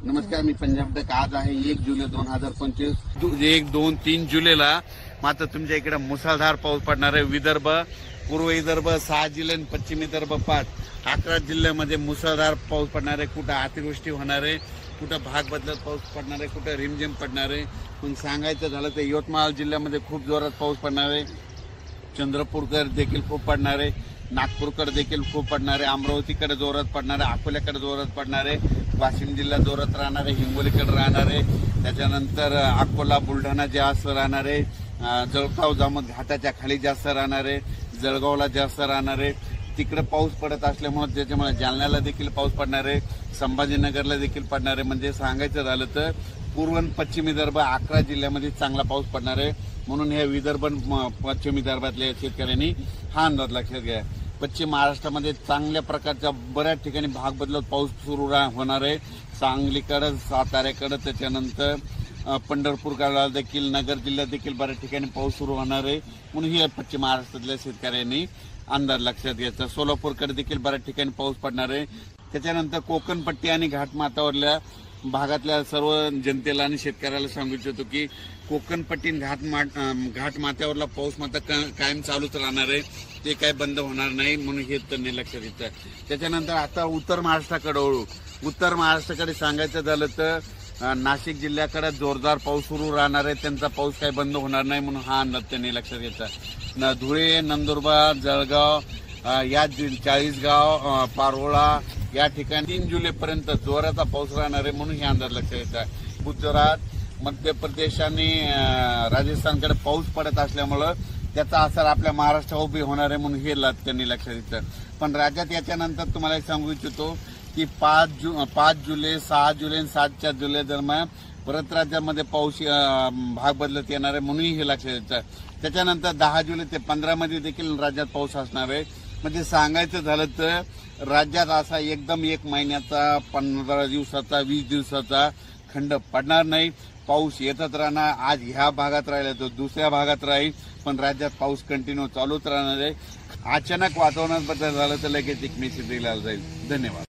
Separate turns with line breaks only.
नमस्कार, मी पंजाब तक. आज आहे 1 जुलै 2025. 1, 2, 3 जुलैला मात्र तुमच्या इकडे मुसळधार पाऊस पडणार आहे. विदर्भ, पूर्व विदर्भ 6 जिल्हे, पश्चिम विदर्भ 5, 11 जिल्ह्यामध्ये मुसळधार पाऊस पडणार आहे. कुठं अतिवृष्टी होणार आहे, कुठं भाग बदलत पाऊस पडणार आहे, कुठं रिमझिम पडणार आहे. पण सांगायचं झालं तर यवतमाळ जिल्ह्यामध्ये खूप जोरात पाऊस पडणार आहे. चंद्रपूरकर देखील खूप पडणार आहे. नागपूरकडे देखील खूप पडणार आहे. अमरावतीकडे जोरात पडणार आहे. अकोल्याकडे जोरात पडणार आहे. वाशिम जिल्हा जोरात राहणार आहे. हिंगोलीकडे राहणार आहे. त्याच्यानंतर अकोला, बुलढाणा जास्त राहणार आहे. जळगाव, जामोद घाटाच्या खाली जास्त राहणार आहे. जळगावला जास्त राहणार आहे. तिकडे पाऊस पडत असल्यामुळे त्याच्यामुळे जालन्याला देखील पाऊस पडणार आहे. संभाजीनगरला देखील पडणार आहे. म्हणजे सांगायचं झालं तर पूर्व आणि पश्चिम विदर्भ 11 जिल्ह्यामध्ये चांगला पाऊस पडणार आहे. म्हणून हे विदर्भ पश्चिम विदर्भातल्या शेतकऱ्यांनी हा अंदाज लक्षात घ्या. पश्चिम महाराष्ट्रामध्ये चांगल्या प्रकारच्या बऱ्याच ठिकाणी भाग बदलत पाऊस सुरू होणार आहे. सांगलीकडे, साताऱ्याकडे, त्याच्यानंतर पंढरपूरकडे देखील, नगर जिल्ह्यात देखील बऱ्याच ठिकाणी पाऊस सुरू होणार आहे. म्हणून हे पश्चिम महाराष्ट्रातल्या शेतकऱ्यांनी अंदाज लक्षात घ्यायचा. सोलापूरकडे देखील बऱ्याच ठिकाणी पाऊस पडणार आहे. त्याच्यानंतर कोकणपट्टी आणि घाटमाथ्यावरल्या भागातल्या सर्व जनतेला आणि शेतकऱ्याला सांगू इच्छितो की कोकणपट्टी घाटमाथ्यावरला पाऊस मात्र कायम चालूच राहणार आहे. ते काय बंद होणार नाही. म्हणून हे त्यांनी लक्षात घेतलं. त्याच्यानंतर आता उत्तर महाराष्ट्राकडे वळू. उत्तर महाराष्ट्राकडे सांगायचं झालं तर नाशिक जिल्ह्याकडे जोरदार पाऊस सुरू राहणार आहे. त्यांचा पाऊस काही बंद होणार नाही. म्हणून हा अंदाज त्यांनी लक्षात घेतला. धुळे, नंदुरबार, जळगाव, या चाळीसगाव, पारोळा या ठिकाणी 3 जुलैपर्यंत जोराचा पाऊस राहणार आहे. म्हणून हे अंदाज लक्षात घेतला. गुजरात, मध्य प्रदेश आणि राजस्थानकडे पाऊस पडत असल्यामुळं त्याचा असर आपल्या महाराष्ट्रावर उभी होणार आहे. म्हणून हे त्यांनी लक्षात घेतलं. पण राज्यात याच्यानंतर तुम्हाला सांगू इच्छितो की 5 जुलै, 6 जुलै आणि 7 जुलै दरम्यान परत राज्यामध्ये पाऊस भाग बदलत येणार आहे. म्हणून हे लक्षात घ्यायचं. त्याच्यानंतर 10 जुलै ते 15 मध्ये देखील राज्यात पाऊस असणार आहे. म्हणजे सांगायचं झालं तर राज्यात असा एकदम 1 महिन्याचा, 15 दिवसाचा, 20 दिवसाचा खंड पडणार नाही. पाऊस येतच राहणार. आज ह्या भागात राहिला तर दुसऱ्या भागात राहील. पण राज्यात पाऊस कंटिन्यू चालूच राहणार आहे. अचानक वातावरणात बदल झाला तर लगेच एक मेसेज दिला जाईल. धन्यवाद.